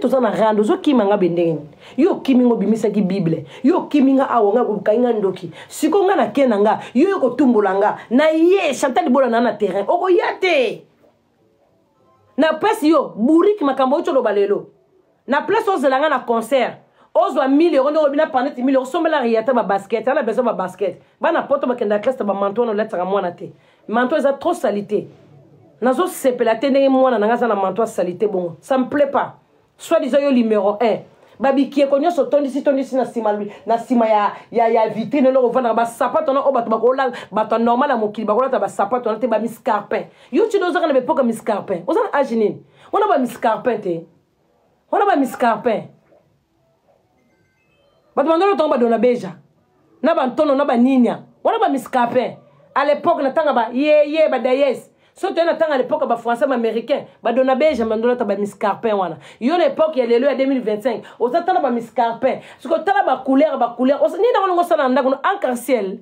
tous en rando zo kimanga bendeng yo kimingo bimisa ki bible yo kiminga awonga bukainga ndoki sikonga na kenanga yo ko tumbulanga na ye Chantal Bola na terrain oko yate na presse yo buri ki makambo cholo balelo na place ozelanga na concert ozwa 1000 euros no bina panet 1000 euros sombela riata ba basket ala beso ba basket bana poto bakenda classe ba manto no lettre mwana te manto eza trop salité nazo sepela te ndenge mwana nanga za na manto salité bon ça me plaît pas soit disant yo numéro 1 babi qui konyo so tondisi na sima ya vitrine lo vendre ba sapato na obato bakola bato normal à mokili bakola ta ba sapato na te ba miscarpin yo tu doza na bepoka miscarpin ozana aginin ona ba miscarpin te ona ba miscarpin bato mandolo tomba dona beja na ba ntono na ba ninya ona ba miscarpin à l'époque na tanga ba ye ba dayes so tu as à l'époque ba français américain ba dona beja mandolo ta ba miscarpin wana yo l'époque ya lelo ya 2025 ozatala ba miscarpin ce que tala ba couleur ni na ngo sala ndako en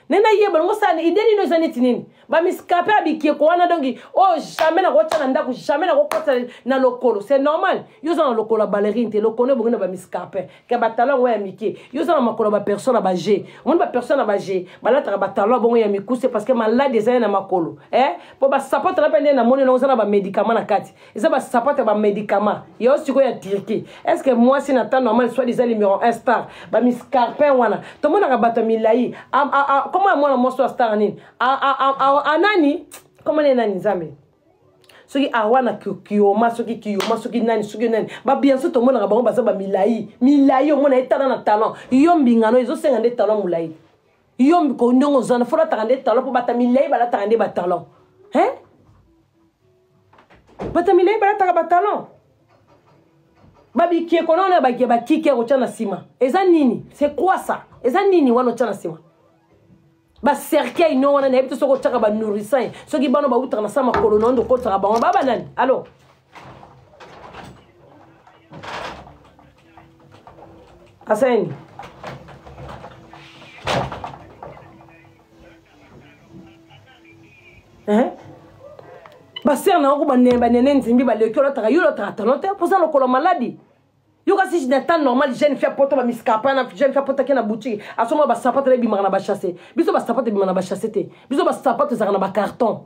nena yeba ngo sala ideni no zaniti nini ba miscarpin abikie ko wana dongi oh jamais na kota na ndako jamais na kota na lokolo c'est normal yo za na lokolo ballerine te lokone bongina ba miscarpin ke ba talon wa miki yo za na makolo ba personne ba G on ba personne ba G ba la tra ba talon bongo ya miku c'est parce que malade des na makolo po ba sapote na pende na moni na za na ba médicament na kati eza ba sapote ba médicament yo siko ya Turquie est-ce que moi si na temps normal soit des numéro 1 star ba miscarpin wana to mona ka bato milai comment moi mo so star nini anani comment les nani zambe soki awana kiyoma soki nani ba bien sûr to mona bango basa ba milai o mona etana na talent yo mbingano ezo senga de talent mulai yo ko ndongo zana fora takande talent po bata milai bala takande ba talent bata milai bala takande ba talent babi ki ko nona ba kike ko tana sima eza nini c'est quoi ça eza nini wana tana sima ba cercueil no wana na ebito soko tshaka ba nourrissant soki bano ba utra na sama kolono ndo ko tsaka ba baba nani allo Aseni ba ser na ko ba nene nzimbi ba lekolo taka yolo taka tanote pour ça lokolo maladie. Yo kasi si n'état normal jeune fille poto ba miscapa na jeune fille poto na boutique asoma ba sapato le bimana ba chasser biso ba sapato bimana ba chasser te biso ba sapato za na ba carton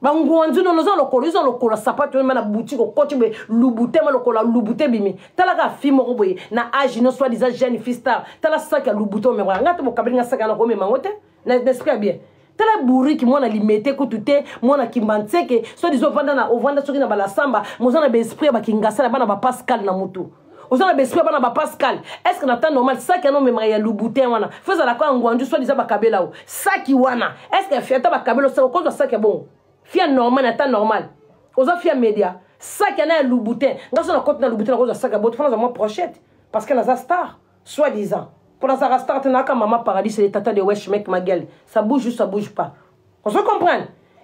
ba ngwanzu no zo lokolo zo lokolo sapato na boutique ko kochi be lubute ma lokolo lubute bimi tala ka fi mo boye na âge no soit des jeune fille star tala saka lubute me ngata mo kabringa saka na ko me mangote n'espère bien tala bourri qui mona limité ko tuté mona kimbantseke soit des ovanda na ovanda soki na bala samba mozana be esprit ba kingasa na bana ba Pascal na mutu. Vous avez besoin de Pascal. Est-ce que c'est normal ça qui a nommé Maria Louboutin wana? Faisons la quoi en Guandu soit disant bakabela ou ça qui wana. Est-ce que fiata bakabela ça cause ça qui est bon? Fia normal n'est normal. Aux affaires médias ça qui a Louboutin. Dans son compte na Louboutin cause ça qui est bon. Faisons moi prochette parce que la star soit disant. Pour la star tu n'as qu'à maman paradis c'est les tata de wesh mec ma gueule. Ça bouge ou ça bouge pas. On se comprend?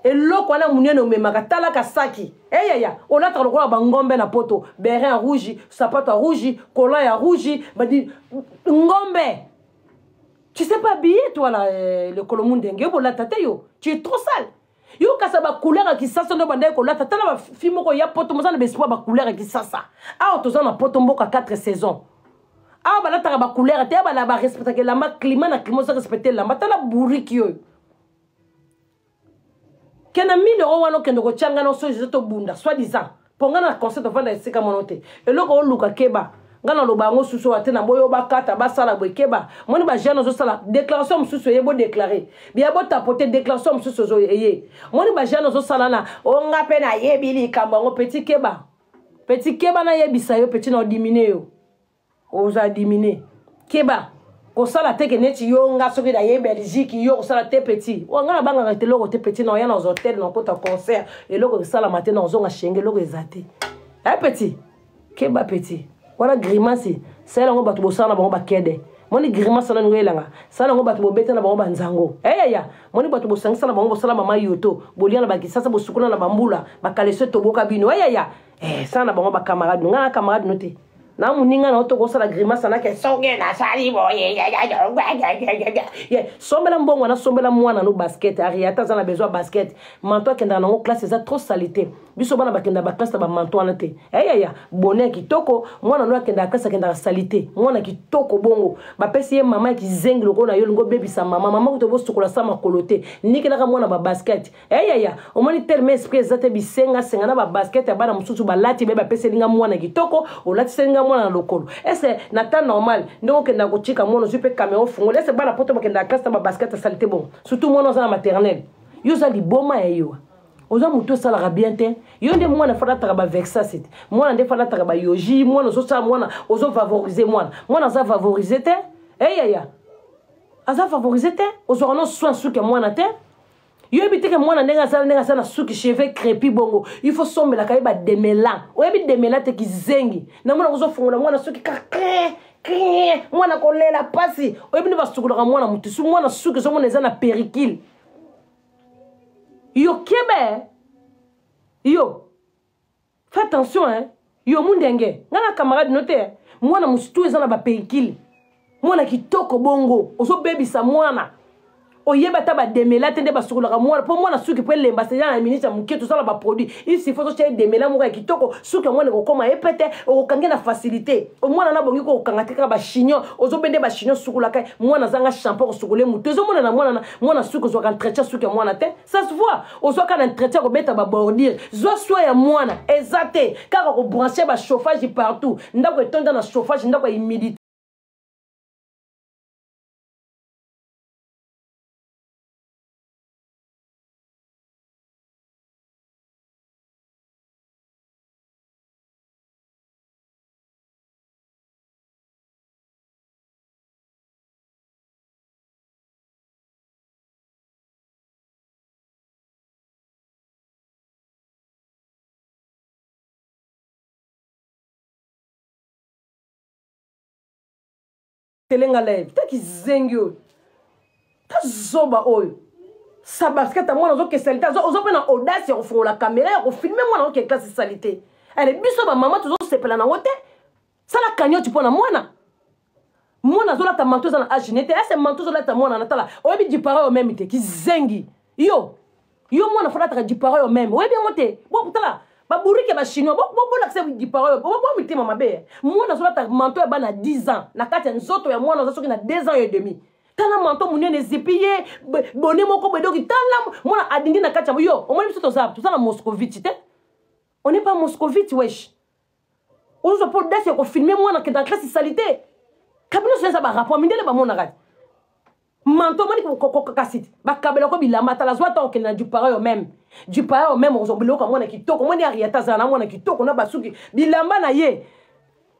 Et l'eau qu'on a mouné no memaka talaka saki ya on a tra lokola bangombe na poto berin rouge sapato rouge collant ya rouge badi ngombe tu sais pas habiller toi là le kolomundenge yo la tata yo tu es trop sale yo kasa ba couleur qui sasa ndo bande ko la tata na fimo ko ya poto mozana bespo ba couleur qui sasa ah toza na poto mboka 4 saisons ah ba la ta ba couleur te ba la ba respecter que la ma climat na climat ça respecter la matala bourrique yo kena 1000 euros wano kendo ko changa no so to bunda soit disant pour ngana concert de vendre sika monote et loko o luka keba ngana lo bango suso atena boyo bakata basala boy keba moni ba jeune zo sala déclaration mususu yebo déclarer bien bo tapoter déclaration mususu zo yeye moni ba jeune zo sala na o ngape na yebili kambango petit keba na yebisa yo petit na diminuer yo o za diminuer keba ko sala teke neti yo nga soki da ye Belgique yo ko sala te petit o nga banga ka te loko te petit na ya na hôtel na kota concert et loko sala matin na zonga shenge loko ezate petit keba petit wala grimace c'est là ngo batu bo sala bango ba kede moni grimace na ngela nga sala ngo batu bo beta na bango ba nzango ya moni batu bo sangisa na bango bo sala mama yoto bolia na ba kisasa bo sukuna na bambula ba kaleso to boka bino ya ça na bango ba camarade nga camarade note na muninga na otoko sala grimace na ke songe na sali boye sombela mbongo na sombela mwana no basket ariata za na besoin basket manto kenda na classe za trop salité biso bana bakenda ba classe ba manto na te ya bonnet kitoko mwana no akenda classe kenda salité mwana kitoko bongo ba pesi ye mama ki zengi loko na yo ngo baby sa mama ko to bosukola sa makolote nikela ka mwana ba basket ya omoni terme esprit za te bisenga senga na ba basket ya bana mususu balati be ba pesi linga mwana kitoko olati senga mwana na lokolo ese na temps normal ndoko kenda ko chika mwana zupe caméra fungo ese bana poto bakenda classe ba basket salité bon surtout mwana za na maternelle yo za liboma yo oza muto sala bien te yo nde mwana fala taka vexa sit mwana nde fala taka yoji mwana zo sa mwana ozo favoriser mwana za favoriser te ya aza favoriser te ozo no soin suke mwana te yo ebiteke mwana ndenga sa na suki cheveux crépi bongo il faut sombela ka ba demela o ebi demela te kizengi na mwana ozo fungola mwana suki ka mwana kolela pasi o ebi ne basukula mwana mutu mwana suki zo mwana za na pericule yo kebe yo fais attention hein yo mundenge ngana camarade noté mwana mustu ezana ba pericule mwana kitoko bongo ozo baby sa mwana oyeba ta ba demela tende ba sukola mwana po mwana suki po lemba se na ministre muketo sala ba produit ici faut so demela mo ka kitoko suki mwana ko koma epete o kange na facilité o mwana na bongi ko kangate ka ba chignon ozo bende ba chignon sukola kai mwana zanga shampoo ko sukole muto zo mwana na mwana suki zo ka entretien suki mwana te ça se voit ozo ka na entretien ko beta ba bordure zo soya ya mwana exacté ka ko brancher ba chauffage partout ndako etonda na chauffage ndako humidité telenga live taki zengyo ta zoba oyo sa basket mwana zo ke salite zo pe na audace ko fungola caméra ya ko filmer mwana ko classe salite ale biso ba mama tuzo sepela na wote sala kanyoti pona mwana zo la ta manto za na aginete ese manto zo la ta mwana na tala oyebi di parole même te ki zengi yo mwana fala ta di parole même oyebi ngote bo putala baburike ba chinois bo l'accepte di parole bo mitema mabe mwana zo la ta manto ya bana 10 ans na kati ya nzoto ya mwana zo soki na 2 ans et demi tala manto munene zipiye bonne moko bedoki tala mwana adingi na kati ya yo omoni biso to za na Moscovite te on n'est pas Moscovite wesh on se peut d'être ko filmer mwana que dans classe salité kabino so za ba rapport mindele ba mona kati manto moni ko kasiti ba kabela ko bilamba tala zo ta okena du parole même ozo biloko mwana kitoko moni ariata za na mwana kitoko na basuki bilamba na ye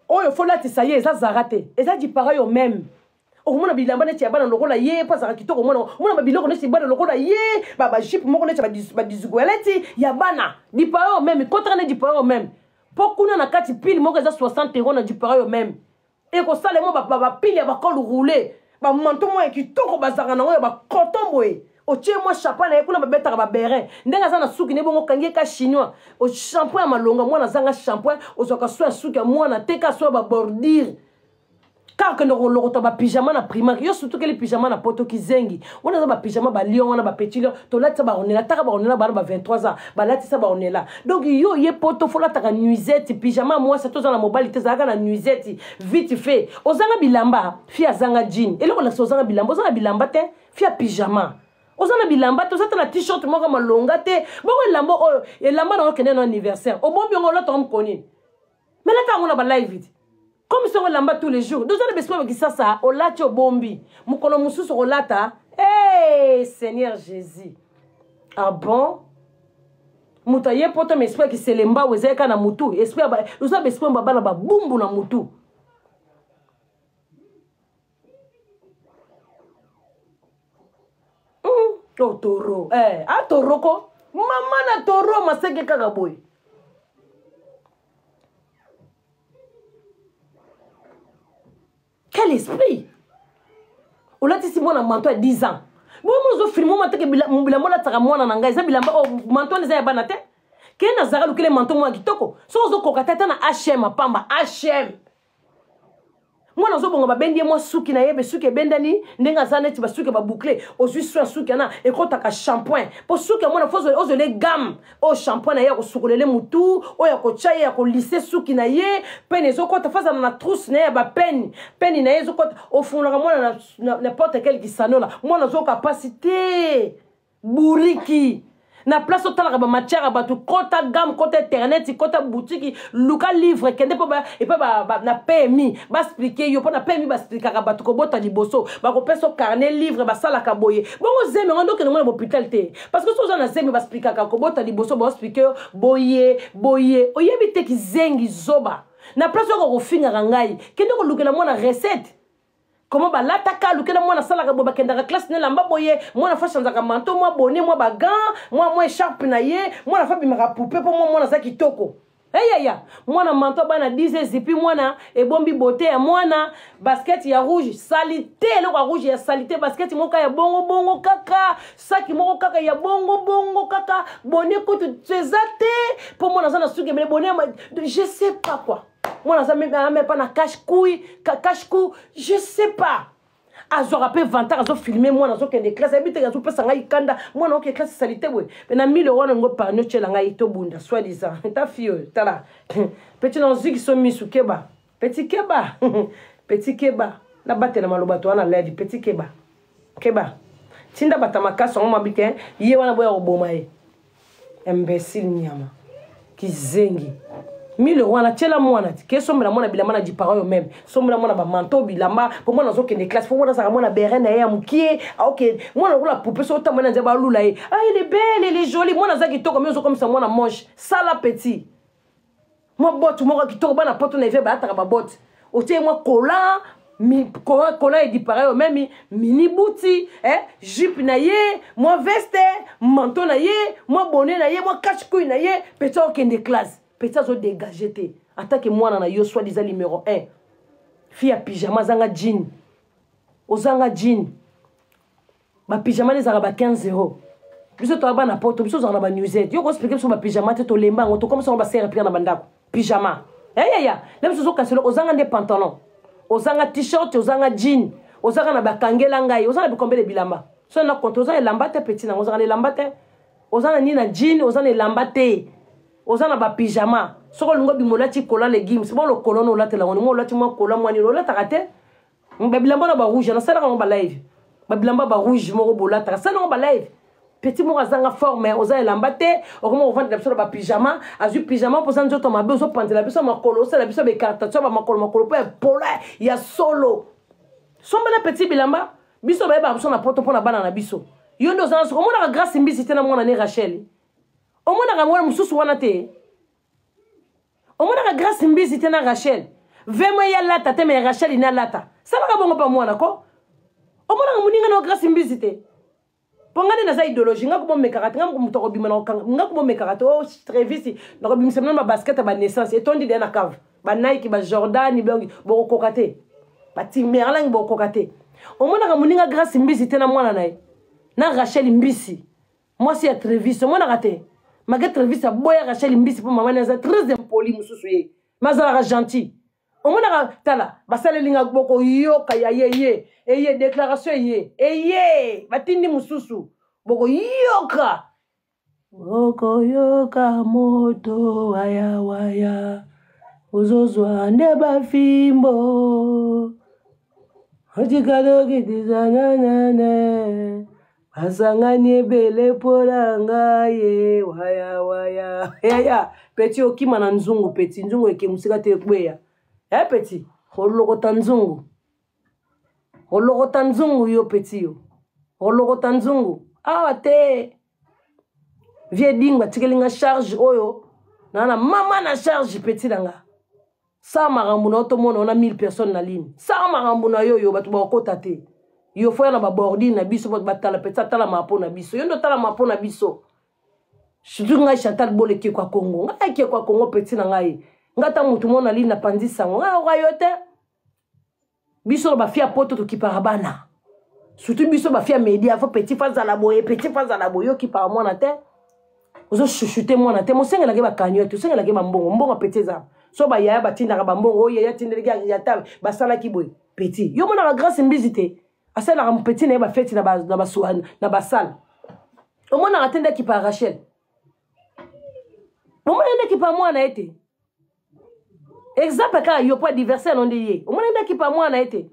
oyo fola tisaye za zarate eza du parole même omona bilamba neti ya bana lokola ye pa za kitoko mona ba biloko neti bana lokola ye ba jip moko neti ba dizugweleti ya bana du parole même kontra ne du parole même pokuna na kati pile moko za 60 € na du parole même et ko sale mo ba pile ya ba col roulé ba manto mo kitoko bazanga na oyo ba coton boy otie moi chapeau na ekuna ba betaka ba berin ndenga za na suki ne bongo kangie ka chinois o shampoing malonga mwana zanga shampoing ozoka soya suki ya mwana teka soya ba bordure car que nous l'autre ba pyjama na primaire yo surtout que les pyjama na poto kizengi on a ba pyjama ba lion on a ba petit lion to là ça ba on est là ta ba on est là ba 23 ans ba là ça ba on est là donc yo ye poto faut là ta nuisette pyjama moi c'est tout dans la mobilité ça na nuisette vite fait ozanga bilamba fi azanga jean et là on a ozanga bilamba te fi pyjama ozanga bilamba to ça na t-shirt moko malonga te boko lambo oyo et lamba na okende na anniversaire o bombi on là tom koni mais là ta on a ba live vite comme si on lamba tous les jours. Deux ans de besoin qui ça, au latte au bombi. Moukono moussou sur au lata. Hey, Seigneur Jésus. Ah bon? Moutaye poto m'espère qui se lemba ou ezeka na mutu. Espère ba, nous avons besoin baba na ba bumbu na mutu. Oh toro. Ah toro ko. Mama na toro maseke kagaboy. Quel esprit? On l'a dit si mon manteau a 10 ans. Bon, moi, je filme mon manteau que bilamba la tara moi na ngai. Ça bilamba oh manteau les a banate. Quel nazara le manteau moi kitoko. So zo kokata na H&M pamba H&M. Moi nazo bongo ba bendi moi suki na yebe suki bendani ndenga zaneti ba suki ba boucler ozui soin suki na e kota ka shampoing pour suki moi na faut ozo les gamme o shampoing na ya ko sukolele mutu o ya ko chaya ya ko lisser suki na ye peine zo kota faza na trousse na ba peine na ye zo kota au fond la moi na n'importe quel qui sanola moi nazo capacité buriki na place au talaka ba matière abatu kota gamme kota internet kota boutique luka livre kende po ba et pas na PMI ba expliquer yo po na PMI ba expliquer ka batu ko bota liboso ba ko peso carnet livre ba sala ka boye bongo zeme ngondo ke ngona hôpital te parce que so na zeme ba expliquer ka ko bota liboso ba expliquer boye oyebi te ki zengi zoba na place ko finga ngai kende ko lukela mona recette. Comment ba lataka lukela mwana sala ka boba kendaka classe ne lamba boye mwana fa chanzaka manteau moi bonnet moi ba gant moi écharpe na ye mwana fa bimaka poupée pour moi za kitoko ya mwana manteau bana 10 et puis mwana e bombi beauté ya mwana basket ya rouge salité le rouge ya salité basket moka ya bongo kaka saki moko kaka ya bongo kaka bonnet ko tu zate pour mwana za na suki mais bonnet je sais pas quoi. Moi, je ne sais pas na cache-couille, je sais pas. Azo rappelé 20 ans, azo filmé moi dans une classe, habite azo pesa ngai kanda, moi na ok classe salité we. Mais na 1000 € ngo par no chela ngai to bunda soi disant. Ta fille, tala. Petit non zik so misu keba. Petit keba. Na batela maloba to na lady petit keba. Keba. Tinda batamaka so mabike, ye wana boya oboma e. Imbécile nyama. Kizengi. 1000 € wana tela mwana ke sombela mwana bilamba na diparo même sombela mwana ba manteau bilamba pour moi nazo kende classe pour moi ça mwana beren na ya mukie OK mwana la poupée so ta mwana nzeba lula e ah il est belle elle est jolie mwana za kitoko mais comme ça mwana moche ça la petit moi botte moi kitoko bana poto na ve ba ataka ba botte otie moi cola kola et diparo même mini bouti jupe na ye moi veste manteau na ye moi bonnet na ye moi cache-couille na ye petit kende classe. Peut-être dégagé te attaque moi na yo soit disant numéro 1 fille à pyjama zanga jean ozanga jean ba pyjama les araba 15 €. Biso to ba na poto biso zanga ba newsette yo ko expliquer sur ba pyjama te to lemba ngoto comme ça on va se remplir na bandako pyjama ya même so kaselo ozanga des pantalons ozanga t-shirt ozanga jean ozanga na ba kangela ngai ozanga bi combien de bilamba so na compte ozanga lamba te petit na ozanga les lamba te ozanga ni na jean ozanga les lamba te ozana ba pyjama soko lingo bimolati kola legumes c'est bon le colon no latela ngoni mo lati mo kola mwani lo lata kate bilamba na ba rouge na sala ba live ba bilamba ba rouge mo bolata sala ba live petit mo azanga forme ozana lamba te okoma ovanda biso ba pyjama azu pyjama pour ça nzoto mabe ozo pandela biso makolo sala biso be carte so ba makolo pe pola ya solo somba na petit bilamba biso ba ba biso na poto pona bana na biso yo ndo zana soko mo na grâce mbisi tena mwana ne Rachel. Au moins, on a mususu wanate. Au moins, on a grâce mbisi tena Rachel. Vemo ya lata te me Rachel ina lata. Ça va bongo pa mwana ko. Au moins, on muninga no grâce mbisi te. Pongane na za idéologie nga ko me karate nga ko mutoko bima na nga ko me karate o très vite. Na ko bimisa na basket ba naissance et tondi de na cave. Ba Nike ba Jordan blongi bo kokate. Ba Timberland bo kokate. Au moins, on muninga grâce mbisi tena mwana nae. Na Rachel mbisi. Moi c'est très vite. Moi na raté. Malgré très vite, ça boya Rachel mbisi pour maman est très impoli mususuye. Mazala gentil. Au moins tala, basale linga boko yo kaya ye déclaration ye batindi mususu boko yoka boko yoka moto waya uzozwa ndeba fimbo hojikado kitizanana asangani bele polanga ye waya ya petit okima na nzungu petit nzungu eke musika te kweya petit holokota nzungu yo petit yo holokota nzungu awa te vie dingwa tikelinga charge oyo na mama na charge petit danga sa marambu na otomona on a 1000 personnes na ligne sa marambu na yo batu ba kota te yo foya na ba bordi na biso ba tala peta tala mapo na biso yo ndo tala mapo na biso surtout ngai Chantal Bole ke kwa Congo ngai ke kwa Congo petit na ngai ngata mutu mona li na pandisa nga wa yote biso ba fia poto to kiparabana surtout biso ba fia media fo petit faza la boye yo kipara mona te ozo chuchuter mona te mo senga la ke ba kanyo te senga la ke ba mbongo petit za so ba yaya batindaka bambongo oyo yaya tindeleki yata basalaki boye petit yo mona grâce mbizite asalaka petit na ye bafeti na basale omonaka te ndeki pa Rachel omona ndeki pa mwana ete exemple kaka yo po adversaire non de ye omona ndeki pa mwana ete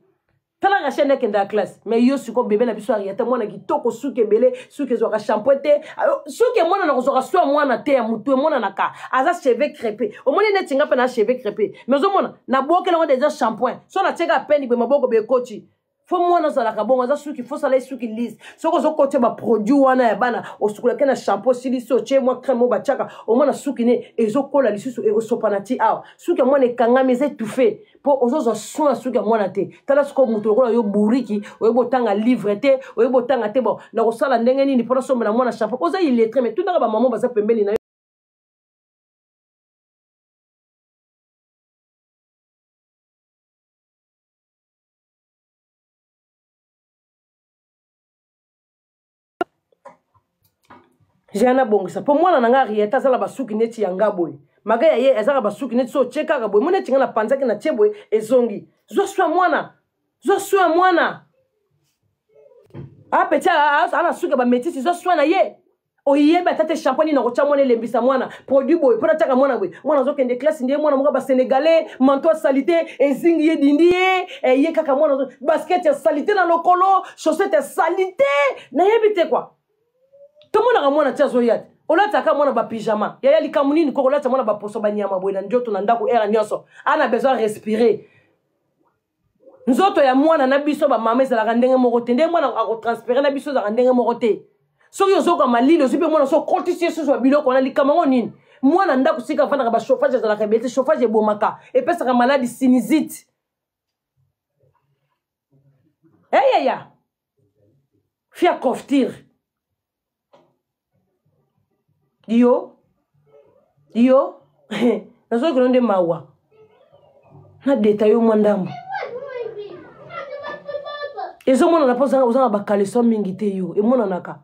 tala Rachel ndeki nda classe mais yo siko bébé na biso ariata mwana kitoko suke belé suke zoka shampoo te suke mwana na kozoka swa mwana te ya mutu mwana naka aza cheveux crépé omona ndeti nga pa na cheveux crépé mais omona na bokela ngo déjà shampoing so na cheka peine be maboko be kochi fo mwana zalaka bongo aza suki fo sala suki lisse soko zo kote ba produit wana ya bana osukula ke na shampoo siliso che mwa crème mo bachaka omona suki ne ezokola lisusu ezosopa ti awa suki mwana ekangami eza étouffé po ozozo soin suki mwana te tala soko mutu lokola yo buriki oyebotanga livre te oyebotanga te bon na kosala ndenge nini mpona sombela mwana shampoo oza illettré mais tunaka ba maman baza pembeni na Jana bongisa po mwana nanga rieta zala basuki neti yanga boy magaya ye ezaka basuki neti so cheka boy mona tinga na panzaki na cheboy ezongi zo swa mwana a pecha ana suka ba metisi zo swa na ye oyeba tate champagne na kocha mwana lembisa mwana produit boy pona taka mwana boy mwana zo kende classe ndiye mwana muka ba sénégalais manteau salité ezingi ye dindi ye kaka mwana basket ya salité na lokolo chaussette ya salité na yebite quoi tout le monde a mwana tia zoyat olata ka mwana ba pyjama yaya likamunini ko olata mwana ba poso ba nyama boy na njoto na ndako era nyonso ana besoin respirer nzoto ya mwana na biso ba mama ezala ndenge moko te ndenge mwana ako transférer na biso za ndenge moko te so yo zoka malilo zipe mwana so cotiser so ba biloko na likamango nini mwana ndako sika vana ba chauffage ezala ka bete chauffage ebomaka epesa ka maladie sinusite ya fia koftir Dio nazo kolonde mawa na detail yo mwandambo ezo mona na posa uzana bakaleso mingi te yo e mona naka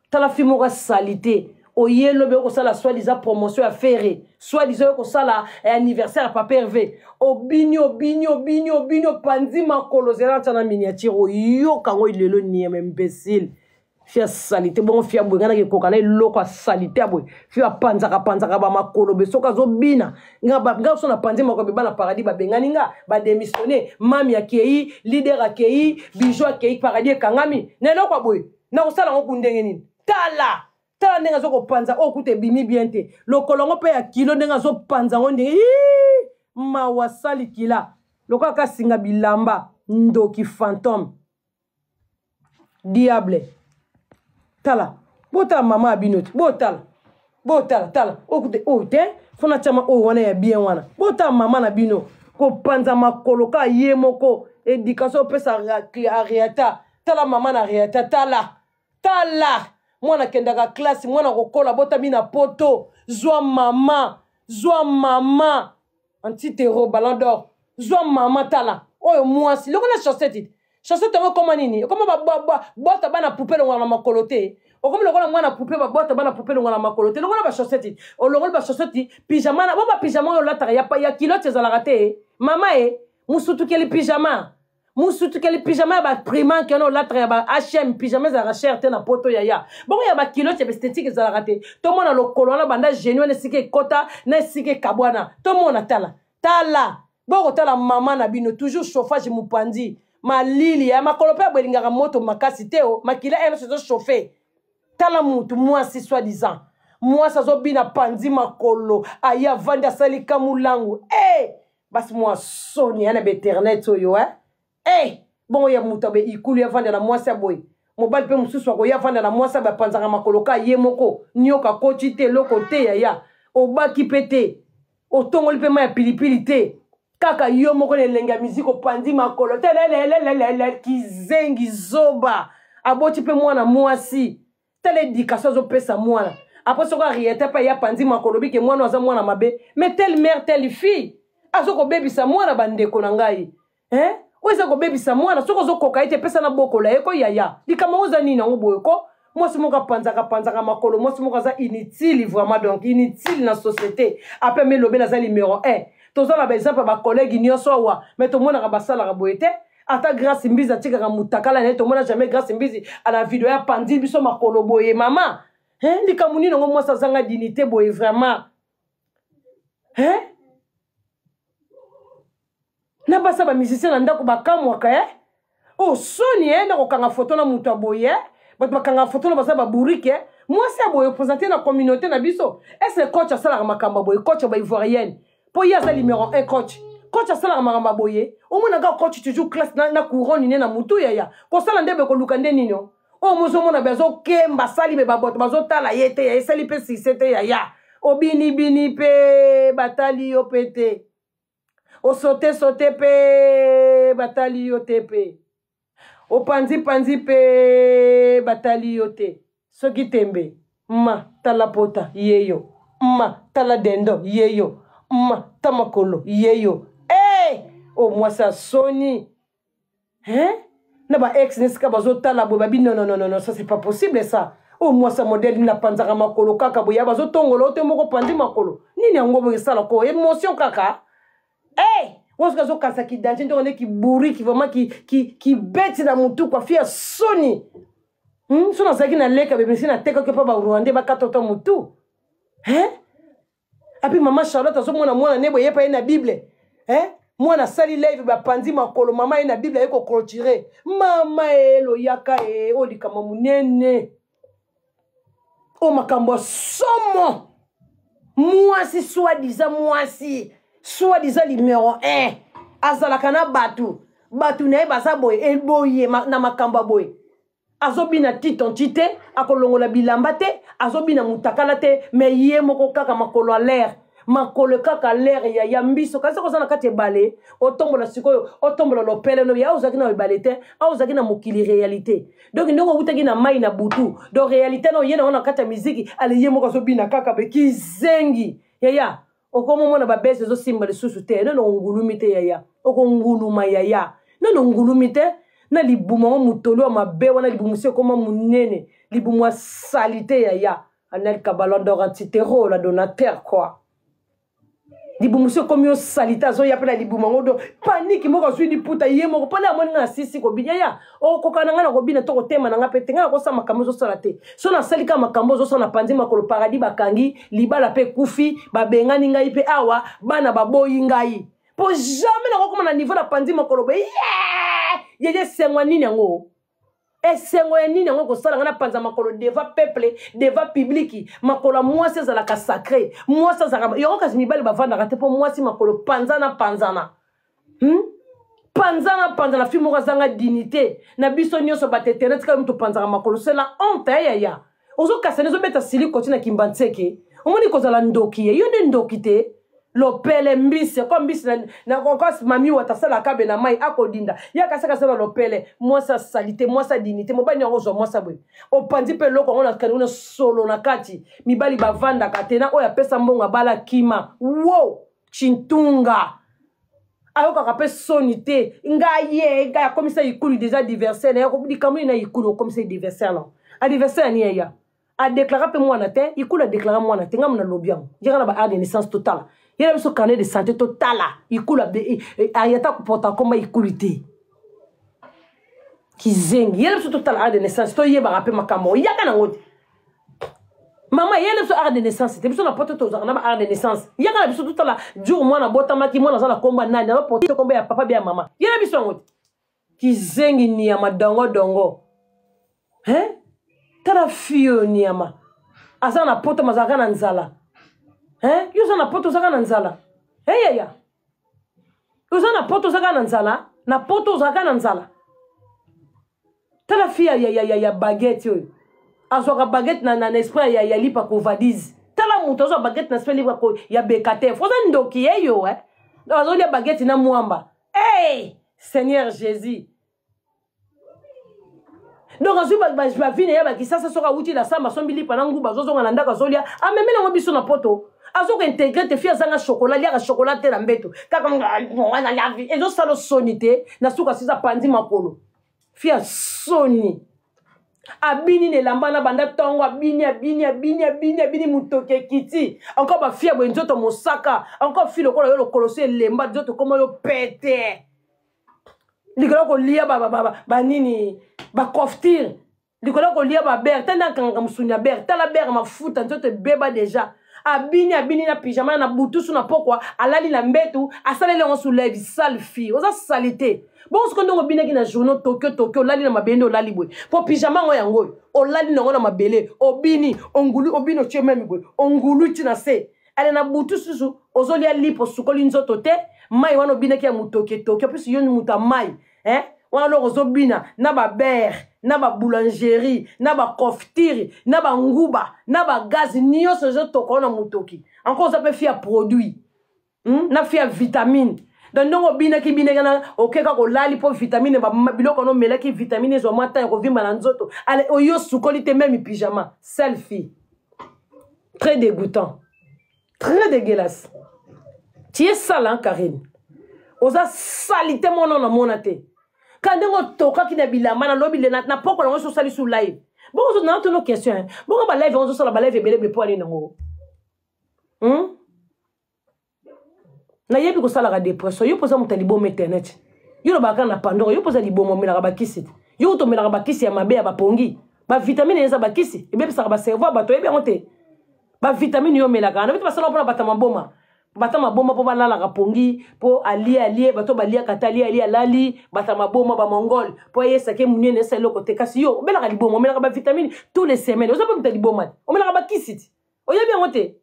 tala fimo ka salité oyelo be ko sala soi-disant promotion à faire soi-disant ko sala anniversaire à papa Hervé obinyo panzi makolo zela tana miniature yo kango ilelo ni imbécile fia salité bon fia bwengana ke kokana loko salité aboy fia panzaka ba makolo be soka zo bina nga so na panzi makolo be bana paradis ba bengani nga ba démissionner mami akei leader akei bijou akei paradis kangami nelo kwa boy na kosala ngo ndenge nini tala ndenga zo ko panza okute bimi bien te lokolongo pe ya kilo ndenga zo panza ngo ndenge mawasali kila lokola ka singa bilamba ndoki fantôme diable tala bota mama abinoti botala okute ote fona chama o wana ya bien wana bota mama na bino ko panza makolo ka ye moko éducation pesa ariata tala mama na ariata tala mwana kendaka classe mwana kokola bota mina poto zwa mama antitero ballon d'or zwa mama tala oyo mwasi lokola chaussette ngo koma nini koma bota bana poupée longa na makolote okomi lokola mwana poupée bota bana poupée longa na makolote lokola ba chaussette olongola ba chaussette pyjama na ba pyjama yo lata ya kilote ezalaka te mama musutu keli pyjama ba priman ke no lata ya ba H&M pyjama za cher te na poto ya bongo ya ba kilote esthétique ezalaka te to mona lokolo na banda génuine sike kota na sike kabwana to mona tala boko tala mama na bino toujours chauffage mupandi malili ya makolo pe bolingaka moto makasi teo makila eno se zo chauffer tala mutu mwasi soi-disant mwasi azobina pandi makolo aya vanda sali kamulangu basi mwasoni ana beternete oyo bon ya mutu be ikulu ya vanda na mwasi aboy mobali pe mususu ako ya vanda na mwasi ba panzaka makolo ka ye moko nyoka kochi te loko te ya obaki pete otongoli pe ma ya pilipili te kaka yo moko lenga miziko pandi makolo telelelelele kizengi zoba aboti pe mwana mwasi tele dikaso zo pesa mwana après soko rieta pa ya pandi makolo bike mwana aza mwana mabe mais telle mère telle fille azoko bebisa mwana bandeko na ngai oza ko bebisa mwana soko zo koka ite pesa na bokola eko yaya likama oza nini ngo boyeko mwasi moko panzaka makolo mwasi moko aza inutile vraiment donc inutile na société après me lobe na za numéro 1 tozala ba exemple ba collègue nyonso wa mais to mona ka basala ka boyete ata grâce mbizi atika mutakala ne to mona jamais grâce mbizi à la vidéo ya pandi biso makolo boye mama hein likamuni ngo moi ça zanga dignité boye vraiment hein na basa ba musicien na ndako bakamwaka oh soni na kokanga photo na mutu aboye bato bakanga photo na basa ba burike moi c'est boye présenter na communauté na biso est-ce que coach asala makamba boye coach ba ivoirienne po ya za numéro 1 coach asala makamba boye o mona ga coach toujours classe na couronne ne na mutu ya ko sala ndebe ko lukande nino o mozo mona bezo kemba sali be baboto bazo tala yete ya sali pe sisete ya obini bini pe batali yo pete o sote pe batali yo tepe o panzi pe batali yo te soki tembe ma tala pota yeyo ma tala dendo yeyo ma tamakolo yeyo oh moi ça soni hein na ba ex nesika bazo tala bo babi non ça c'est pas possible ça oh moi ça modèle na panzaka makolo kaka boya bazo tongolo te moko pandi makolo nini yango bo sala ko émotion kaka woska zo kasa ki danger ndo ne ki bourri qui vraiment qui bête na mutu kwa fia soni sona zaki na leka bebe sina teka ke pa ba Rwanda ba katoto mutu hein api mama Charlotte azo mwana nebo yepa na Bible mwana sali live ba pandi makolo mama na Bible eko clôturer mama elo yaka o likama munene o makambo somo mwasi soi-disant numéro 1 azalaka na batu na baza boye eboye na makamba boye azobina titantité akolongola bilamba te azobina mutakala te mais ye moko kaka makolo à l'air makolo kaka l'air ya mbiso kasi ko sana kate balé otombola sikoyo otombola lopele no ya ozaki na balé te ozaki na mokili réalité donc ndongo utaki na mai na butu donc réalité no yena ona kata musique ale ye moko azobina kaka be kizengi ya okomo mona ba bese zo simba lisusu te no ngulumite ya okonguluma ya no ngulumite na libuma mutolo mabe wana libumusi koma munene libumwa salité ya anel kabalando ratitero la donateur quoi libumusi komi o salité zo ya pela libuma ngodo panique moko zwi di puta ye moko pala moni na sisi ko binya ya o kokana ngana ko bina to ko tema na ngapete ngana ko sa makambo zo salate so na salika makambo zo so na panzi makolo paradis bakangi libala pe kufi babengani ngai pe awa bana baboyi ngai po jamais na ko na niveau na panzi makolo be yeye sengwa nini yango sengwa nini yango ko sala ngana panza makolo devant peuple devant public makolo moi c'est la ka sacré moi ça ça yoko kasi mibali bavanda kate po moi si makolo panzana panzana fi mo zanga dignité na biso nyonso batetere tika mtu panzana makolo c'est la honte ya ozo kasene zo beta sili kotina kimbantseke omoni kozala ndoki yo nde ndokite lopele mbisi kwa mbisi na kwa mami watasala kabe na mai akodinda ya kasaka sala lopele moi sa salité moi sa dignité mobani ngozo moi sa bwe opandi pe loko ngona kanuna solo na kati mibali bavanda katena oya pesa mbonga bala kima wow chintunga ayoka kape sonité ngaye ngaya komisa ikulu déjà diversaire na ko dikamuni na ikulu komisa diversaire non anniversaire ni ya a déclarer pe moi na te ikulu a déclarer moi na te ngam na lobiam jira na ba art de naissance totale. Il y a un carnet de santé total. Il coule à yata porta comme il coulité. Qui zeng. Il y a un total de naissance. Toi y est rappelé ma camo. Il y a qu'un autre. Maman, il y a un art de naissance. C'est besoin de porter tous un art de naissance. Il y a un total jour moi na bota maki moi na combat nani na porter combat papa bien maman. Il y a un besoin autre. Qui zeng ni ama dongo. Hein? Tala fio ni ama. Azana poto mazaka na nzala. Hein? Yuza na poto zaka na nzala. Ya. Yuza na poto zaka na nzala. Na poto zaka na nzala. Tala fia ya baguette yo. Azoka baguette na esprit ya lipa ko vadiz. Tala muto zo baguette na esprit lipa ko ya bekate. Foza ndoki yo Azo ya baguette na muamba. Hey! Seigneur Jésus. Donc azu ba vine ya ba kisasa soka uti la samba sombili panangu bazozo ngana ndaka zolia amemena ngo biso na poto azo ko intégrer te fia zanga chocolat lia chocolat te la mbeto kaka ngwana ya vi ezo salo sonité na suka sisa pandi makolo fia soni Abini ne lamba na banda tongo abini mutoke kiti. Encore ba fia bo nzoto mosaka. Encore filo ko yo lo kolose lemba nzoto komo yo pete. Likolo ko lia ba nini ba koftir. Likolo ko lia ba ber tanda kanga musunya ber tala ber mafuta nzoto beba déjà. Abini na pyjama na butusu na pokwa alali na mbetu asalele on soulève sale fille. Oza salité. Bon ce qu'on a bien na journaux Tokyo lali na mabende olali boy. Pour pyjama ngo yango olali na mabele obini ongulu obino che même boy. Ongulu tina se. Ale na butusu ozoli ali po sukoli nzoto te mai wana obina ki ya mutoke Tokyo plus yo muta mai wana lo ozobina na ba ber na ba boulangerie na ba coffeterie na ba nguba na ba gaz niyo so zo toko na mutoki encore ça peut faire produit na faire vitamine donc non obina ki bina kana okeka ko lali po vitamine ba biloko no melaki vitamine zo mata ko vimba na nzoto ale oyo sukoli te même pyjama selfie très dégoûtant très dégueulasse tu es sale hein Karine oza salité mon nom na monate quand on toka ki na bilamba na lobi le na poko na so sali sur live bon on a une question bon ba live on so la ba live belebe po ali nango na yebi ko sala ga dépression yo posa mutali bo internet yo ba kana pandoro yo posa libo mo mela ba kisi yo to mela ba kisi ya mabe ya ba pongi ba vitamine eza ba kisi e be sa ba cerveau ba to e be onte ba vitamine yo mela kana bitu basala pona batama boma batama boma po balala ka pongi po alie bato balia katali alie lali batama boma ba mongol po yesa ke munene sa loko te kasi yo bela ka libo mo mela ka ba vitamine tous les semaines oza pa mutali boma o mela ka ba kisi o yebi onte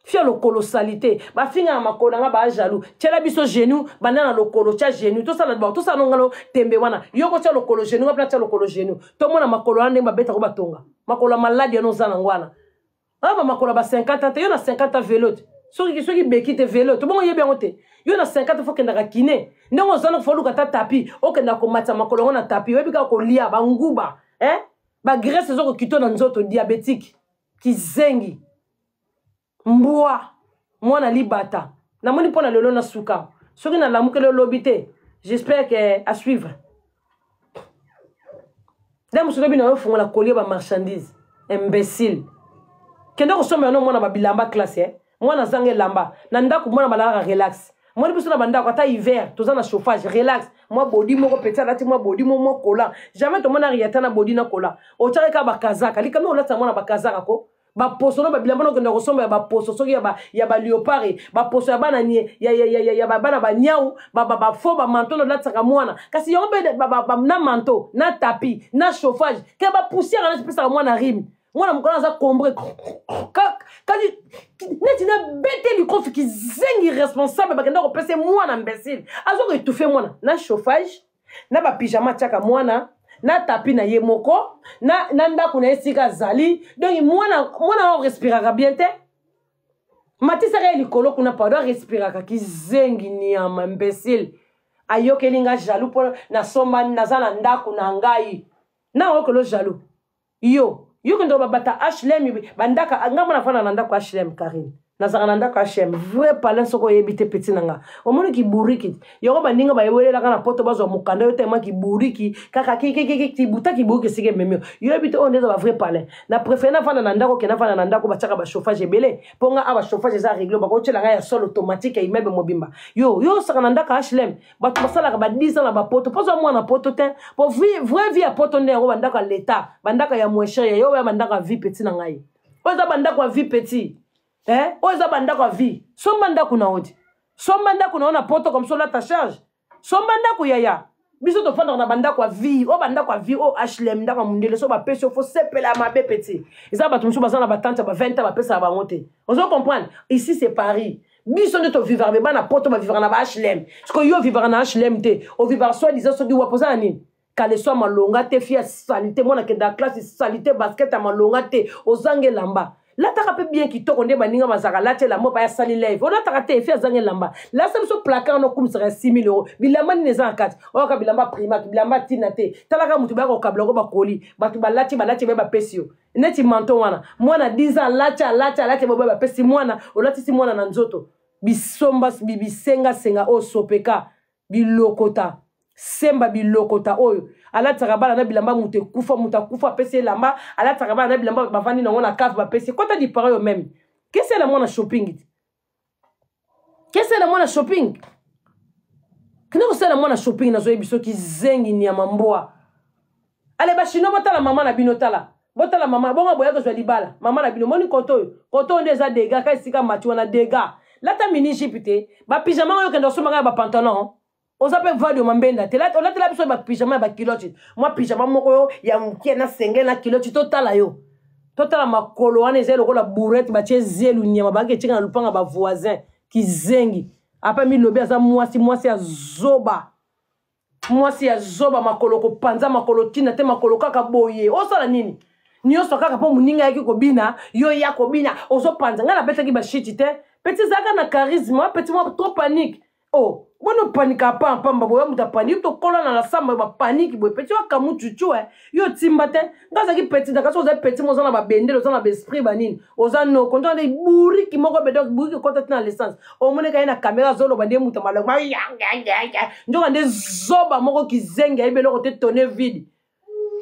fia lo colossalité ba finga makona nga ba jaloux tela biso genou banana lo colo tia genou to sala ba to sala ngalo tembe wana yoko tia lo colo genou nga tia lo colo genou to mona makolo ande ba beta ko batonga makolo malade no zana ngwana aba makolo ba 50 ans yo na 50 ans vélo soki beki te vélo to bon yebi ngote yo na 50 faut kenda ka kiné ndongo zana fo luka ta tapi o kenda ko matsa makolo ngona tapi webi ka ko lia ba nguba ba graisse zo ko kito na nzoto diabétique kizengi mbwa mwana libata na moni pona lelo na suka soki na lamuke le lobité j'espère que à suivre là muso bino yo fungola collier ba marchandise imbécile kenda ko somba no mwana ba bilamba classe mwana zange lamba na ndako mwana malaka relax mwana biso na bandako ata hiver toza na chauffage relax moi body moko petit lati moi body mo kola jamais to mona riata na body na kola o tshaka ka ba kazaka likama o lata mwana ba kazaka ko ba poso no ba bilamba no kenda ko somba ba poso soki ya ba leopard ba poso ya bana ni ya ba bana ba nyau ba fo ba manteau no lata mwana kasi yo be ba na manteau na tapis na chauffage ke ba poussière na pesa mwana rime mwana mukona za kombre kadi neti na bete li kofi ki zengi responsable bakenda ko pese mwana imbécile azo ko étouffer mwana na chauffage na ba pyjama tchaka mwana na tapi na ye moko na ndako na esika zali donc mwana o respiraka bien te matisa ka likolo kuna pardon respiraka ki zengi ni ama imbécile ayokeli nga jaloux po na somba naza na ndako na ngai na okolo jaloux yo kendo babata HLM bandaka ngama na fana na ndako HLM Karine nazaka na ndako HLM vrai parler soko yebite petit nanga omoni ki buriki yoko bandinga bayewelela kana poto bazo mukanda yo tema ki buriki kaka ki buta ki buriki sike memio yo yebite oneza ba vrai parler na préfère na fana na ndako ke na fana na ndako bachaka ba chauffage belé ponga aba chauffage za régler ba ko tshela nga ya sol automatique et immeuble mobimba yo saka na ndako HLM ba basala ka ba 10 ans na ba poto pozo mwana poto te pour vrai vie à poto ndeko bandaka l'état bandaka ya moins cher yo ya bandaka vie petit na ngai oza bandaka vie petit oza bandako vie somba ndako na odi somba ndako na poto comme ça la ta charge somba ndako yaya biso to fanda na bandako vie o bandako vie o HLM ndako mundele so ba pesi fo sepela mabe petit eza ba tumsu bazana ba tante ba 20 ans ba pesa ba monter on se comprendre ici c'est Paris biso ne to vivre be na poto ba vivre na ba HLM parce que yo vivre na HLM te o vivre soit disant so di wapoza nini kale so malonga te fia salité mona ke da classe salité basket malonga te ozange lamba la taka pe bien ki to konde baninga mazaka la te la mo pa ya sali live ona taka te fia zange lamba la sa biso placard no kum sera 6 000 euros bilamba ni neza 4 o ka bilamba prima bilamba tina te talaka mutu ba ko kabla ko ba koli batu balati be ba pesio neti manto wana mwana 10 ans lati bo ba pesi mwana olati si mwana na nzoto bisomba bisenga senga o sopeka bilokota semba bilokota oyo ala tsakabala na bilamba muté kufa pese lamba ala tsakabala na bilamba bavandi na ngona cave ba pese kota di pareil même qu'est-ce que la mona shopping qu'est-ce que la mona shopping kino c'est la mona shopping na zo biso ki zengi ni ya mamboa ale ba chino botala mama na binotala botala mama bonga boya ko zo libala mama na bino moni koto ndeza dega ka sika mati wana dega lata mini jipité ba pyjama oyo kendo so manga ba pantalon on s'appelle Vadio Mambenda. Tu là, on a la besoin de pyjama et kilochi. Moi, pyjama, moi, il y a un qui na sengé na kilochi total yo. Total ma coloane zelo la bourrette, ba tche zelu nyama ba ke tchika na lupanga ba voisin qui zengi. Après mi lobe za moi c'est a zoba. Moi c'est a zoba ma koloko panza ma kolotina te ma koloka ka boye. O sala nini? Nyo so kaka po muninga yaki ko bina, yo ya ko bina, ozo panza ngana beta ki ba shiti te. Petit zaka na charisme, petit moi trop panique. Oh, bon panique pas pamba boya muta panique to kola na la samba ba panique boy petit wa kamu chuchu yo timbate ngaza ki petit daka so za petit mo za na ba bendelo za na ba esprit banini oza no konto na buri ki moko bedo buri ki kota na l'essence o mone ka na caméra zolo ba de muta malako ba ya njo nde zoba moko ki zenga ibelo ko te tonner vide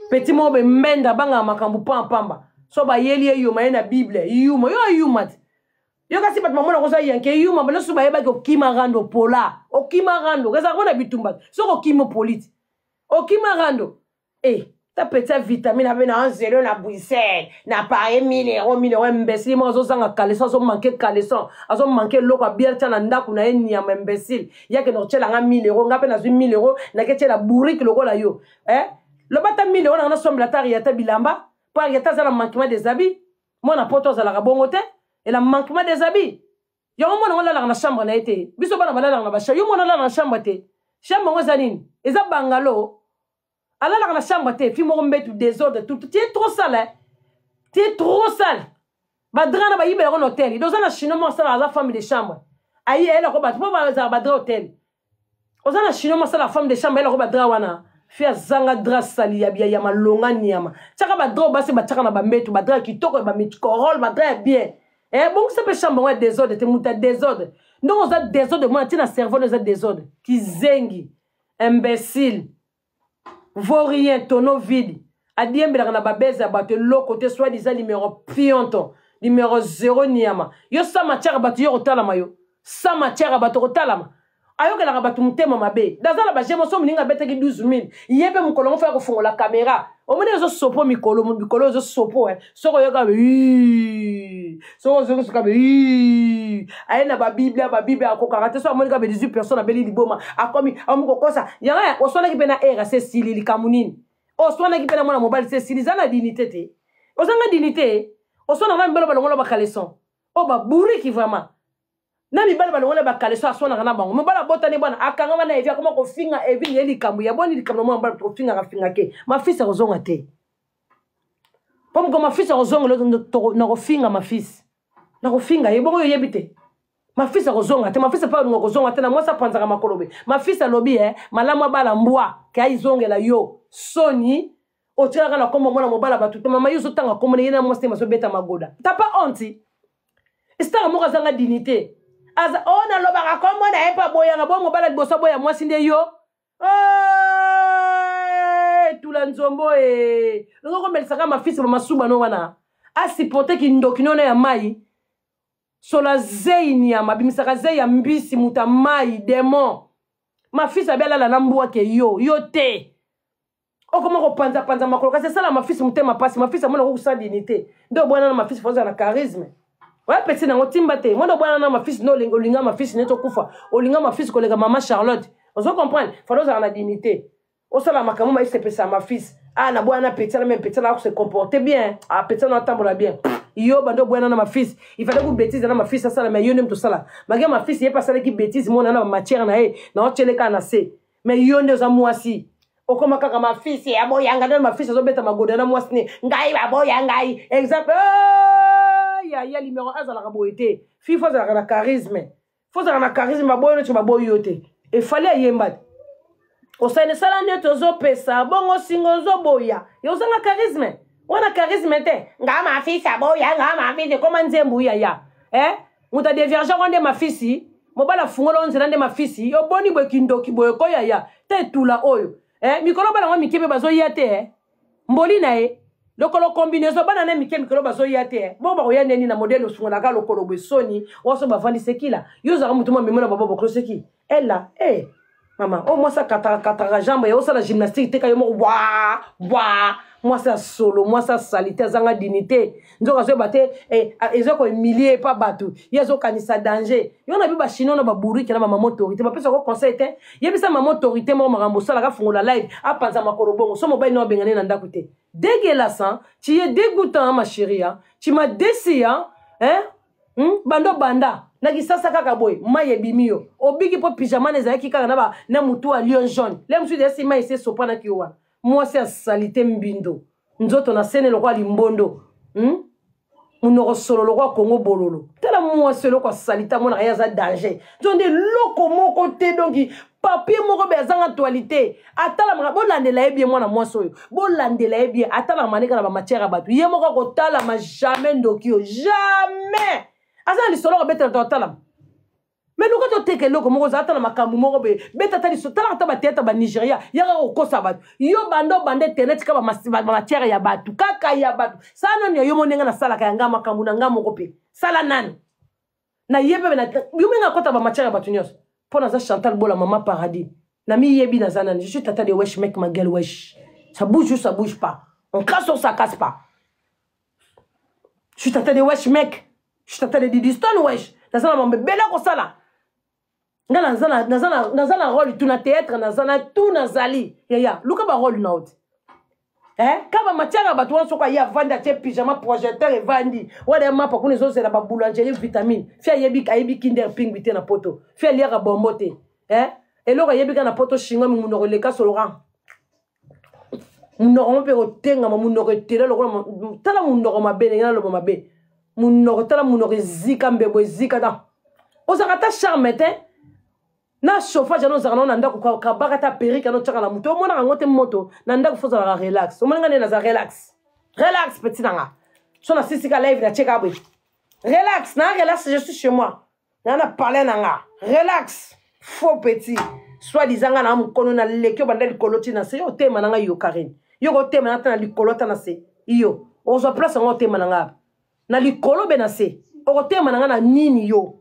petit mo be menda banga makambu pamba so ba yeli yo ma na bible yuma yo mat yo kasi bat mamona kosa yanke yuma bana suba yeba ko kimarando pola o kimarando kaza kona bitumba so ko kimo politi o kimarando ta petite vitamine ave na 0 na buisel na paye 1000 euros imbécile mo zo zanga caleçon zo manquer caleçon azo manquer loko bierta na ndaku na eni ya imbécile yake no tshela nga 1000 euros ngape na 1000 euros na ke tshela bourrique loko la yo lo bata 1000 euros na sombre la tari ya ta bilamba par ya ta za la manquement des habits mo na poto za la bongote et le manquement des habits. Il y a un moment où on a la chambre. Biso bana bala la chambre. Yo mona la chambre te. Chambre ngozanini. Eza bangalo. Ala la chambre te. Fi mo mbetu désordre tout. Tu es trop sale. Hein? Tu es trop sale. Badrana ba yibe en hôtel. Dans un chinois ça la femme de chambre. Ayi elle ko ba ba badra hôtel. Ozana chinois ça la femme de chambre elle ko badra wana. Fia zanga dra sali ya bia ya malonga niama. Chaka badra basi ba chaka na ba mbetu badra kitoko ba mitkorol badra bien. Bon, ça peut changer désordre, tu as désordre. Nous, on a désordre, moi, tu as un cerveau, nous a désordre. Qui zengi, imbécile, vaurien, tonneau vide. A dire, mais on a babé, abattu l'autre côté, soit disant numéro pianton, numéro 0 niama. Yo, ça matière abattu, yo, talama yo. Ça matière abattu, talama. Ayo, que la rabattu, mouté, mamabe. Dans la j'ai mon son, m'inga bête qui 12 000. Yébe, mon colon, faire au fond la caméra. Au moins, ils ont sopo, mikolo, ils ont sopo, hein. So, regarde, so aye na ba Bible a kokarate so amonika be 18 personnes abeli liboma akomi amuko kosa yanga osona ki pena era se sili likamunini osona ki pena mona mobile se sili zana dignité te osanga dignité osona na mbelo balongola ba kaleson o ba buri ki vraiment na mibala balongola ba kaleson asona na bango mbala botane bwana akanga wana evia koma ko finga evi yeli kambu ya boni likambo mo mbala ko finga ka finga ke mafisa kozonga te Comme ma fils a raison, na kofinga ma fils. Na kofinga, et bon, yo yebite. Ma fils a raison, ma fils a pas raison, na moi ça panzaka makolobe. Ma fils a lobby, malama bala mbwa, ka izongela yo. Soni, o tiraka na kombo mona mobala batuto, mama yo zotanga kombo yena moi ma so beta magoda. T'as pas honte? Estara mo kazanga dignité. Aza on a lobaka kombo na epa boyanga bo mobala bosa boya moi sinde yo. Tout la nzombo et ngoko melisaka ma fils mama suba no wana asipote ki ndokino na ya mai sola zeini ya mabimisaka zei ya mbisi muta mai démon ma fils abela la nambwa ke yo te okoma ko panza makolo kasi sala ma fils mutema pasi ma fils amona ko sa dignité ndo bwana na ma fils foza na charisme ouais petit na ngotimba te mondo bwana na ma fils no linga ma fils neto kufa olinga ma fils kolega mama Charlotte on se comprendre faloza na dignité. Au salon, ma maman m'a dit ma fils. Ah, na boana petit, la même petit, là, se comporter bien. Ah, petit, on entend bien. Yo, bando boana na ma fils. Il fallait que bêtise na ma fils, ça, mais yo n'aime tout ça là. Ma fils, il est pas ça qui bêtise, mon na matière na na tchele kana se. Mais yo ne za moi si. O koma kaka ma fils, ya boya ngada ma fils, zo beta magoda na moi sne. Ngai ba boya ngai. Exemple. Ya numéro 1 za la raboité. Fille faut za na charisme. Faut za na charisme ba boyo tu ba boyote. Et fallait yemba. Osane sala neto zo pesa bongo singo zo boya yo zanga charisme wana charisme te nga ma fils aboya nga ma fils comment nzembu ya muta de vierge onde ma fils mobala fungola onzela nde mafisi yo boni bwe kindoki boye koya ya te tula oyo mikolo bana ngo mikebe bazo yate mboli na e lokolo combinaison bana na mikolo bazo yate bo ba koya neni na modèle osungola ka lokolo besoni oso bavandi sekila yo za mutu mo memona baba bokolo seki ella mama oh moi ça katara jambe yo ça la gymnastique te kayo mo wa moi ça solo moi ça salité zanga dignité nzoka zo bate ezoko humilier pas batu yezo kanisa danger yo na bi ba chino na ba buriki na ba mama autorité ba pesa ko conseil te yebisa mama autorité mo makambo sala ka fungola live apanza makolo bongo so mo ba ino bengane na ndako te dégueulasse tu es dégoûtant ma chérie tu m'as déçu bando banda na kisasa kaka boy maye bimio obiki po pyjama neza yaki kaka na mutu a lion jaune le musu de sima ese sopana kiwa moi c'est salité mbindo nzoto na sene lokwa limbondo munoko solo lokwa Congo bololo tala moi c'est lokwa salita mona ya za danger jonde loko moko te donc papier moko bezanga actualité atala maka bolandela ebie mwana mwasi oyo bolandela ebie atala maneka na ba matière batu ye moko ko tala ma jamais ndokio jamais asa li solo beta totala mais nous quand on teke loko moko zata na makambu moko be beta tali so tala ta ba tete ba Nigeria yaka okosa batu yo bando bande tenet ka ba matière ya batu kaka ya batu sana ni yo monenga na sala ka yanga makambu na ngamo ko pe sala nani na yebe na yo menga kota ba matière ya batu nyos pona za Chantal Bola mama paradis na mi yebi na zana je suis tata de wesh mec ma gueule wesh ça bouge ou ça bouge pas on casse ou ça casse pas je suis tata de wesh mec je suis tata de Didiston wesh nazana mambe bela ko sala ngala nazana rôle tout na théâtre nazana tout nazali ya luka ba rôle na oti kaba matière ba tuwa soko ya vanda te pyjama projecteur et vandi wala mapa kuna zo c'est la ba boulangerie vitamine fia yebi kinder ping bité na poto fia liaka bombote et loko yebi kana poto shingo munoko leka soloran munoko pe otenga munoko tela loko tala munoko mabene ngana lobo mabe munoko tala munoko zika mbebo zika da ozakata charme te na chauffage no zaka na ndako ka bakata perika no tsaka na muto mona ngote moto na ndako foza la relax o mona ngana za relax petit nanga so na sisika live na check up relax je suis chez moi na parler nanga relax faux petit soit disant na mkono na lekyo banda likoloti na se yo tema nanga yo Karine yo ko tema na likolota na se yo o zo place ngo tema nanga na likolo be na se o ko tema nanga na nini yo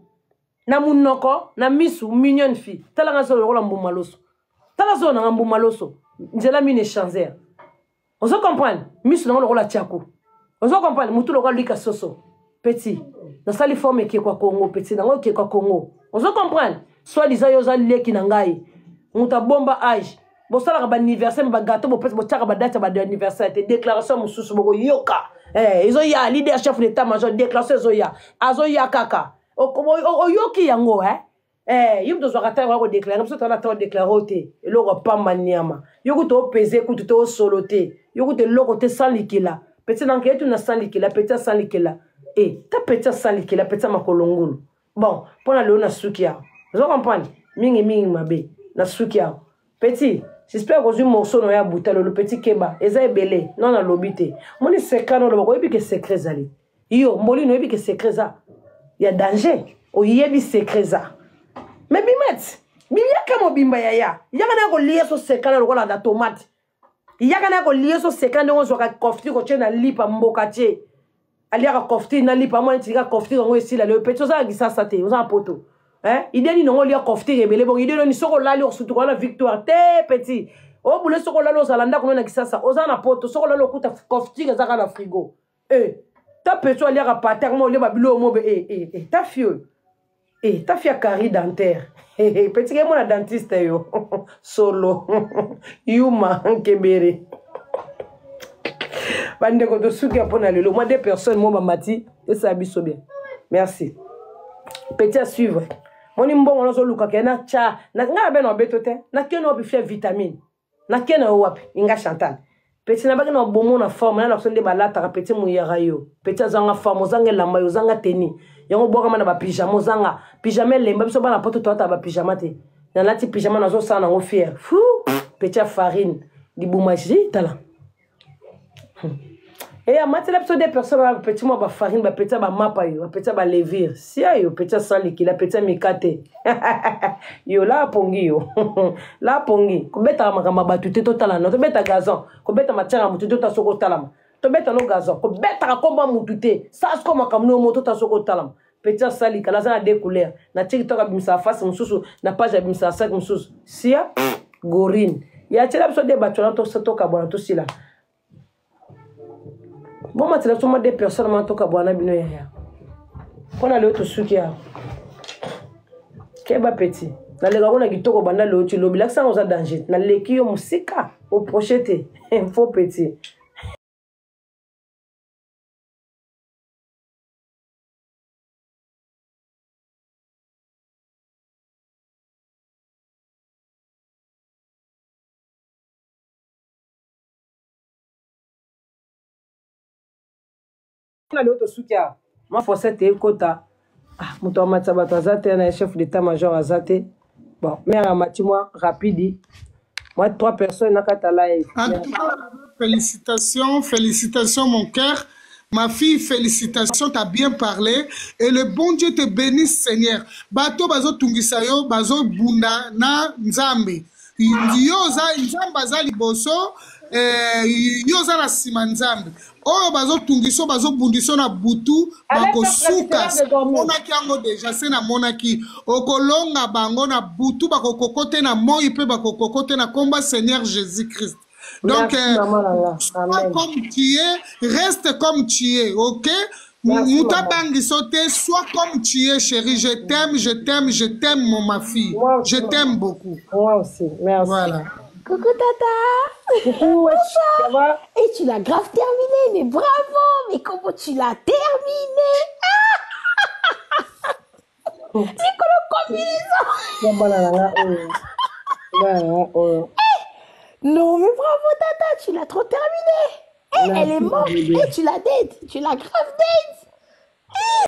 na munoko na misu mignon fille talanga so lokola mbumaloso tala so na mbumaloso nzela mine chanzer ozo comprendre misu na lokola tiako ozo comprendre mutu lokola lika soso petit na sali forme ki kwa Congo petit na ngoki kwa Congo ozo comprendre soit disant yo za leki na ngai muta bomba age bo sala ba anniversaire ba gâteau bo petit bo tsaka ba date ba anniversaire te déclaration mususu boko yoka izo ya leader chef d'état major déclaration azo ya kaka oyoki yango yimdo zwakata wa ko déclarer so tala ta déclarer te eloko pamba nyama yoku to peser ku to solo te yoku te loko te salikila petit nanke tu na salikila petit salikila ta petit salikila petit makolongolo bon pona le na sukia vous comprenez mingi mabe na sukia petit j'espère que vous morceau no ya butalo le petit keba eza ebele non na lobité moni secret no lo ko yebi ke secret zali yo mboli no yebi ke secret za ya danger o yebi secret za mais bimet biyaka mo bimba yaya yaka na ko lié so secret lo ko la tomate yaka na ko lié so secret ngo zo ka kofti ko chena lipa mboka che aliaka kofti na lipa mo ntika kofti ngo esila le petit ça gisa sa te oza poto ideni no lia kofti rebele bon ideni ni soko lali o sutu ko na victoire te petit o bule soko lalo zalanda ko na kisasa oza na poto soko lalo kuta kofti za ka na frigo ta peso aliaka pater mo le babilo mo be ta fio ta fia carie dentaire petit ke mo na dentiste yo solo yuma nkebere bande ko to suki apona lelo moi des personnes mo ba mati et ça biso bien merci petit à suivre moni mbongo no so luka ke na cha na nga be no betote na ke no bi fia vitamine na ke na wapi inga Chantal petit na baki na bomo na forme na so nde balata petit mu yara yo petit azanga forme zanga lamba yo zanga teni yango boka mana ba pyjama zanga pyjama lemba biso bana poto tota ba pyjama te na lati pyjama na zo sana ngo fier fou petit farine di boumaji tala Et à matin, des personnes, petit moi, farine, petit ma mapa, petit ma levure. Si yo, petit sali, qui la petit mikate. Yo, là, pongi, yo. Là, pongi. Kobeta ma batute total, no, tobeta gazon. Kobeta ma tiara mutu tota soko talam. Tobeta no gazon. Kobeta komba mutute. Sas comme kamno moto ta soko talam. Petit sali, kala za de couleur. Na TikTok abimsa face mususu, na page abimsa sac mususu. Sia, gorine. Ya tira biso de batona to sato kabona to sila. Bon, maintenant, tout le monde des personnes qui ont été bino ya. Quand on a l'autre souki ya. Keba petit. Na lega on a gitoko banda le autre lobby. Là, ça nous a danger. Na leki yo musika au projeté. Info petit. On a l'autre souki ya. Ma force te kota. Ah, muto matsabato azate na chef d'état-major azate. Bon, mère amati moi rapide. Moi 3 personnes na kata live. En tout cas, félicitations, félicitations mon cœur. Ma fille, félicitations, t'as bien parlé. Et le bon Dieu te bénisse, Seigneur. Bato bazo tungisayo, bazo bunda na nzambe. Yoza nzamba za liboso, yoza na sima nzambe. Oyo bazo tungiso, bazo bundiso na butu, bako sukas. Monaki yango deja, se na monaki. Okolonga bango na butu, bako kokote na moi, pe bako kokote na komba Seigneur Jésus-Christ. Donc, sois comme tu es, reste comme tu es, ok? Mouta bangi sauté, sois comme tu es, chérie. Je t'aime, je t'aime, je t'aime, ma fille. Je t'aime beaucoup. Moi aussi, merci. Voilà. Coucou Tata. Coucou, ça va? Et tu l'as grave terminé, mais bravo. Mais comment tu l'as terminé? C'est quoi le combinaison? Non, mais bravo Tata, tu l'as trop terminé. Elle est morte. Tu l'as dead. Tu l'as grave dead.